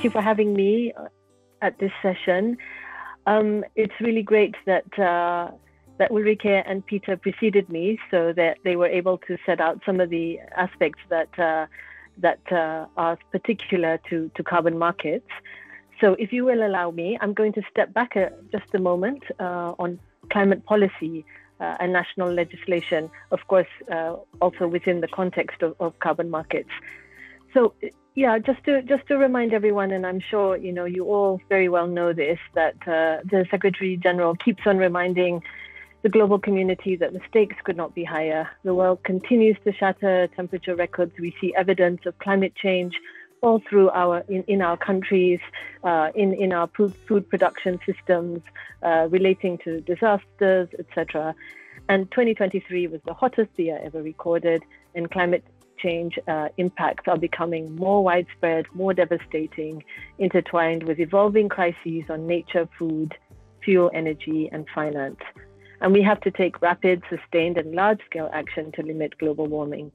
thank you for having me at this session. It's really great that that Ulrike and Peter preceded me, so that they were able to set out some of the aspects that are particular to carbon markets. So if you will allow me, I'm going to step back just a moment on climate policy and national legislation, of course, also within the context of carbon markets. So yeah, just to remind everyone, and I'm sure you all very well know this, that the Secretary General keeps on reminding the global community that the stakes could not be higher. The world continues to shatter temperature records. We see evidence of climate change all through in our countries, in our food production systems, relating to disasters, etc. And 2023 was the hottest year ever recorded, and climate change impacts are becoming more widespread, more devastating, intertwined with evolving crises on nature, food, fuel, energy, and finance. And we have to take rapid, sustained, and large-scale action to limit global warming,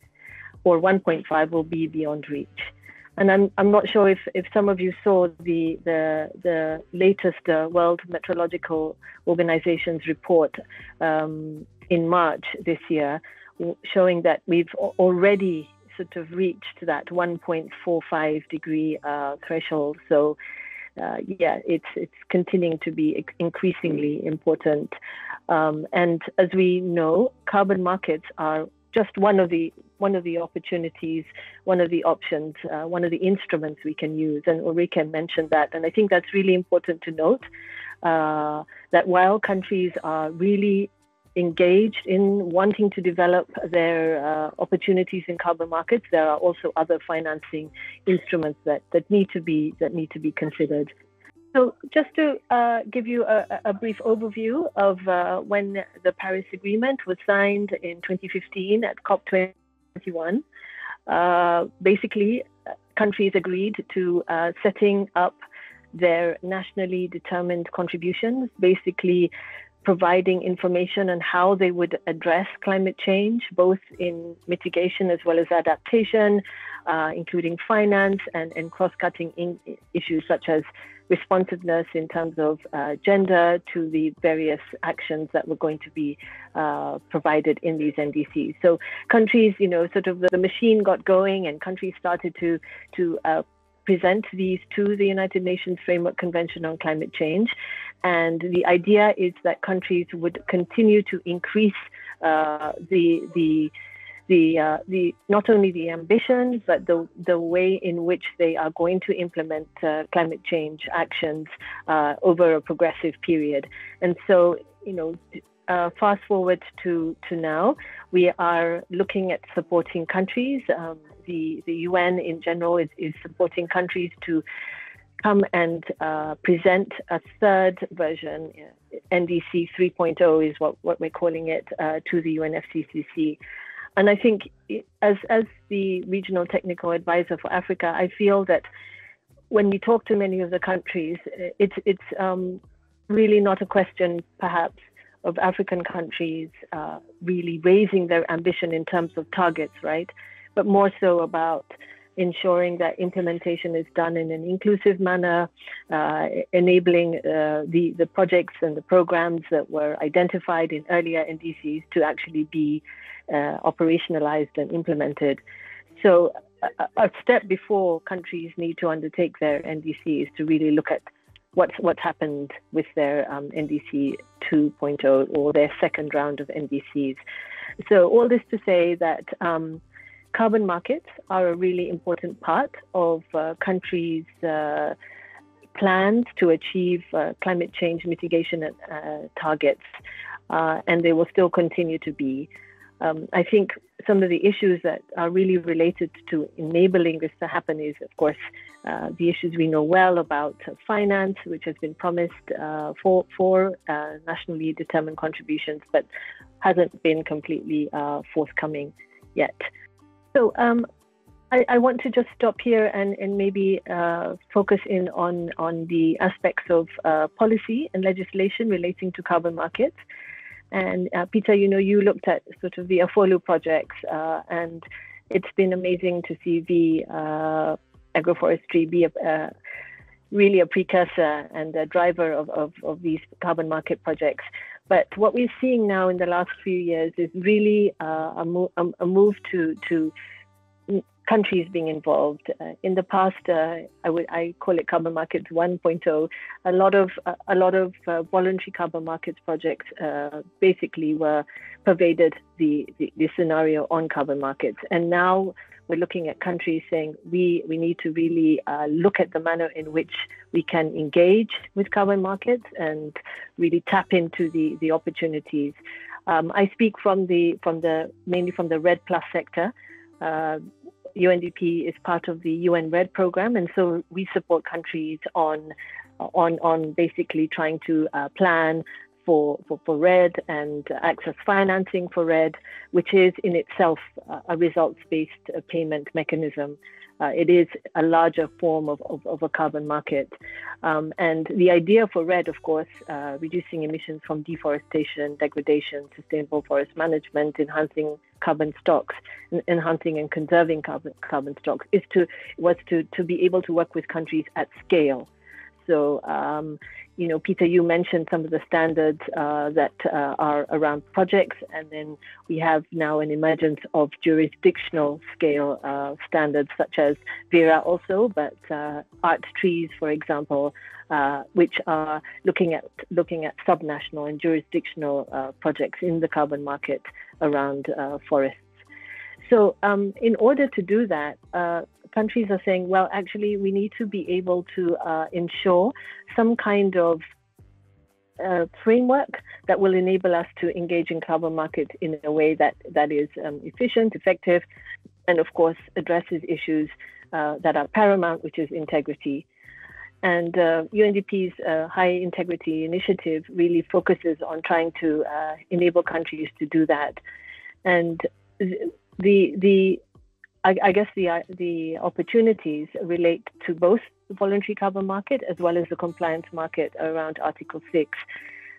or 1.5 will be beyond reach. And I'm not sure if some of you saw the latest World Meteorological Organization's report in March this year, showing that we've already sort of reached that 1.45 degree threshold. So yeah, it's continuing to be increasingly important. And as we know, carbon markets are just one of the opportunities, one of the options, one of the instruments we can use. And Ulrike mentioned that. And I think that's really important to note, that while countries are really engaged in wanting to develop their opportunities in carbon markets, there are also other financing instruments that need to be considered. So just to give you a brief overview of when the Paris Agreement was signed in 2015 at COP21, basically countries agreed to setting up their nationally determined contributions, basically providing information on how they would address climate change, both in mitigation as well as adaptation, including finance and cross-cutting issues such as responsiveness in terms of gender to the various actions that were going to be provided in these NDCs. So countries, sort of the machine got going, and countries started to present these to the United Nations Framework Convention on Climate Change. And the idea is that countries would continue to increase the not only the ambitions, but the way in which they are going to implement climate change actions over a progressive period. And so, fast forward to now, we are looking at supporting countries. The UN in general is supporting countries to come and present a third version, NDC 3.0 is what we're calling it, to the UNFCCC. And I think as the regional technical advisor for Africa, I feel that when we talk to many of the countries, it's really not a question, perhaps, of African countries really raising their ambition in terms of targets, right? But more so about ensuring that implementation is done in an inclusive manner, enabling the projects and the programs that were identified in earlier NDCs to actually be operationalized and implemented. So a step before countries need to undertake their NDCs to really look at what's happened with their NDC 2.0 or their second round of NDCs. So all this to say that carbon markets are a really important part of countries' plans to achieve climate change mitigation targets, and they will still continue to be. I think some of the issues that are really related to enabling this to happen is, of course, the issues we know well about finance, which has been promised for nationally determined contributions, but hasn't been completely forthcoming yet. So I want to just stop here and maybe focus in on the aspects of policy and legislation relating to carbon markets. And Peter, you looked at sort of the Afolu projects, and it's been amazing to see the agroforestry be really a precursor and a driver of these carbon market projects. But what we're seeing now in the last few years is really a move to countries being involved. In the past, I call it carbon markets 1.0. A lot of voluntary carbon markets projects basically were pervaded the scenario on carbon markets, and now we're looking at countries saying we need to really look at the manner in which we can engage with carbon markets and really tap into the opportunities. I speak mainly from the REDD+ sector. UNDP is part of the UN REDD program, and so we support countries on basically trying to plan for REDD and access financing for REDD, which is in itself a results-based payment mechanism. It is a larger form of a carbon market. And the idea for REDD, of course, reducing emissions from deforestation, degradation, sustainable forest management, enhancing carbon stocks, enhancing and conserving carbon stocks, was to be able to work with countries at scale. So, Peter, you mentioned some of the standards that are around projects, and then we have now an emergence of jurisdictional scale standards such as Verra also, but ART-Trees, for example, which are looking at subnational and jurisdictional projects in the carbon market around forests. So in order to do that, countries are saying, well, actually, we need to be able to ensure some kind of framework that will enable us to engage in carbon markets in a way that is efficient, effective, and of course addresses issues that are paramount, which is integrity. And UNDP's High Integrity Initiative really focuses on trying to enable countries to do that. And I guess the opportunities relate to both the voluntary carbon market as well as the compliance market around Article 6.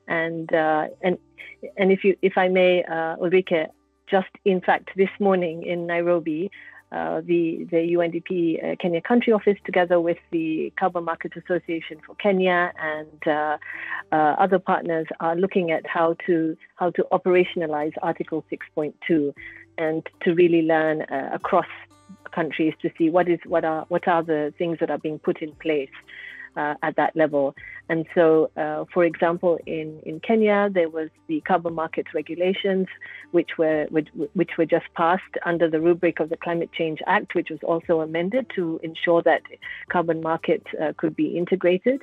And if I may, Ulrike, just in fact this morning in Nairobi, the UNDP Kenya Country Office, together with the Carbon Market Association for Kenya and other partners, are looking at how to operationalize Article 6.2 and to really learn across countries to see what are the things that are being put in place at that level. And so, for example, in Kenya, there was the carbon market regulations, which were just passed under the rubric of the Climate Change Act, which was also amended to ensure that carbon markets could be integrated.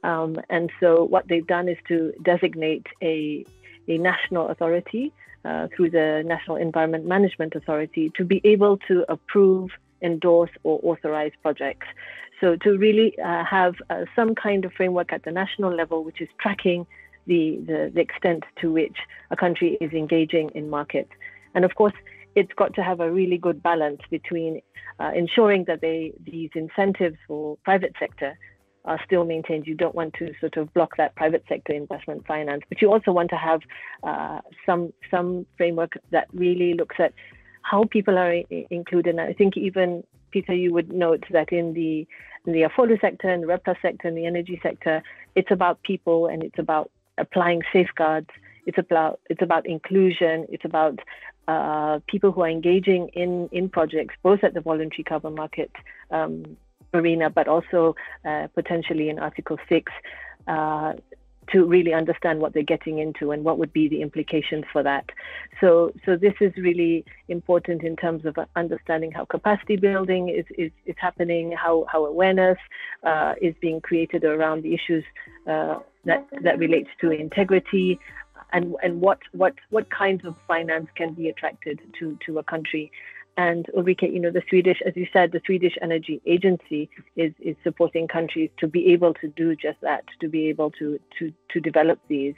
And so what they've done is to designate a national authority through the National Environment Management Authority to be able to approve, endorse, or authorize projects. So to really have some kind of framework at the national level, which is tracking the extent to which a country is engaging in markets. And of course, it's got to have a really good balance between ensuring that these incentives for private sector are still maintained. You don't want to sort of block that private sector investment finance, but you also want to have some framework that really looks at how people are included. And I think even, Peter, you would note that in the Afolu sector and the REDD+ sector and the energy sector, it's about people and it's about applying safeguards. It's about inclusion. It's about people who are engaging in projects, both at the voluntary carbon market arena, but also potentially in Article 6, to really understand what they're getting into and what would be the implications for that. So this is really important in terms of understanding how capacity building is happening, how awareness is being created around the issues that relates to integrity, and what kinds of finance can be attracted to a country. And Ulrike, the Swedish, as you said, the Swedish Energy Agency is supporting countries to be able to do just that, to be able to develop these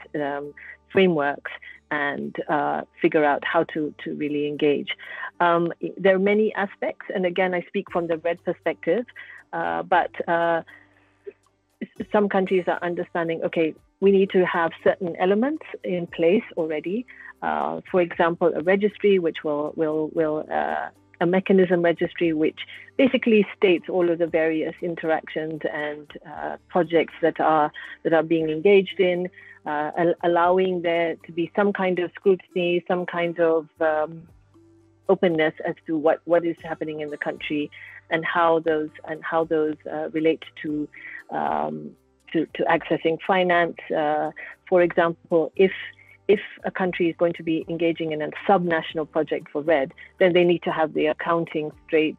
frameworks and figure out how to really engage. There are many aspects, and again, I speak from the REDD perspective, but some countries are understanding, okay, we need to have certain elements in place already. For example, a registry which will a mechanism registry which basically states all of the various interactions and projects that are being engaged in, allowing there to be some kind of scrutiny, some kind of openness as to what is happening in the country and how those relate to accessing finance. For example, if a country is going to be engaging in a subnational project for REDD, then they need to have the accounting straight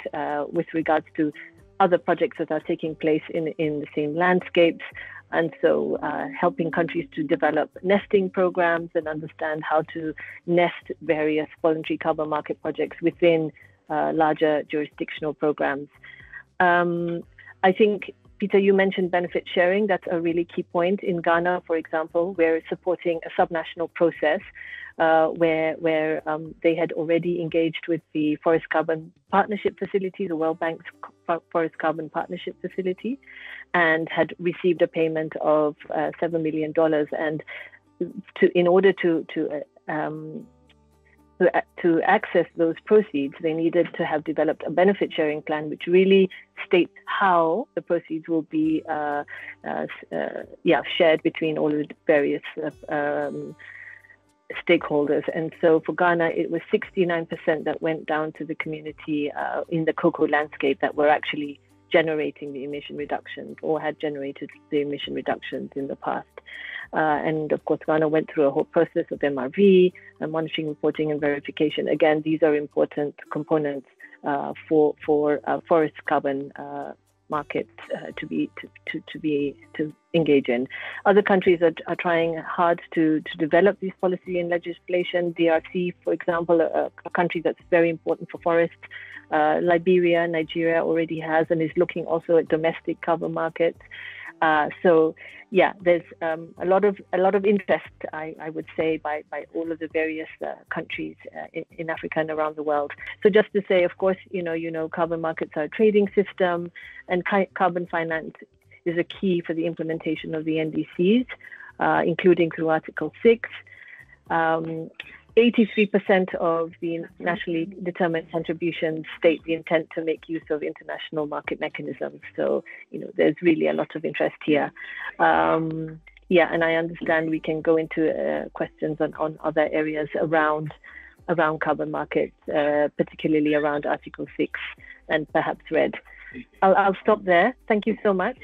with regards to other projects that are taking place in the same landscapes. And so helping countries to develop nesting programs and understand how to nest various voluntary carbon market projects within larger jurisdictional programs. I think, Peter, you mentioned benefit sharing. That's a really key point. In Ghana, for example, we're supporting a subnational process where they had already engaged with the Forest Carbon Partnership Facility, the World Bank's Forest Carbon Partnership Facility, and had received a payment of $7 million. And in order to access those proceeds, they needed to have developed a benefit sharing plan, which really states how the proceeds will be shared between all of the various stakeholders. And so for Ghana, it was 69% that went down to the community in the cocoa landscape that were actually generating the emission reductions or had generated the emission reductions in the past. And of course, Ghana went through a whole process of MRV, monitoring, reporting, and verification. Again, these are important components for forest carbon markets to engage in. Other countries are trying hard to develop these policy and legislation. DRC, for example, a country that's very important for forests. Liberia, Nigeria already has and is looking also at domestic carbon markets. So yeah, there's a lot of interest, I would say, by all of the various countries in Africa and around the world. So just to say, of course, carbon markets are a trading system, and carbon finance is a key for the implementation of the NDCs, including through Article 6. 83% of the nationally determined contributions state the intent to make use of international market mechanisms. So, there's really a lot of interest here. And I understand we can go into questions on other areas around carbon markets, particularly around Article 6 and perhaps REDD. I'll stop there. Thank you so much.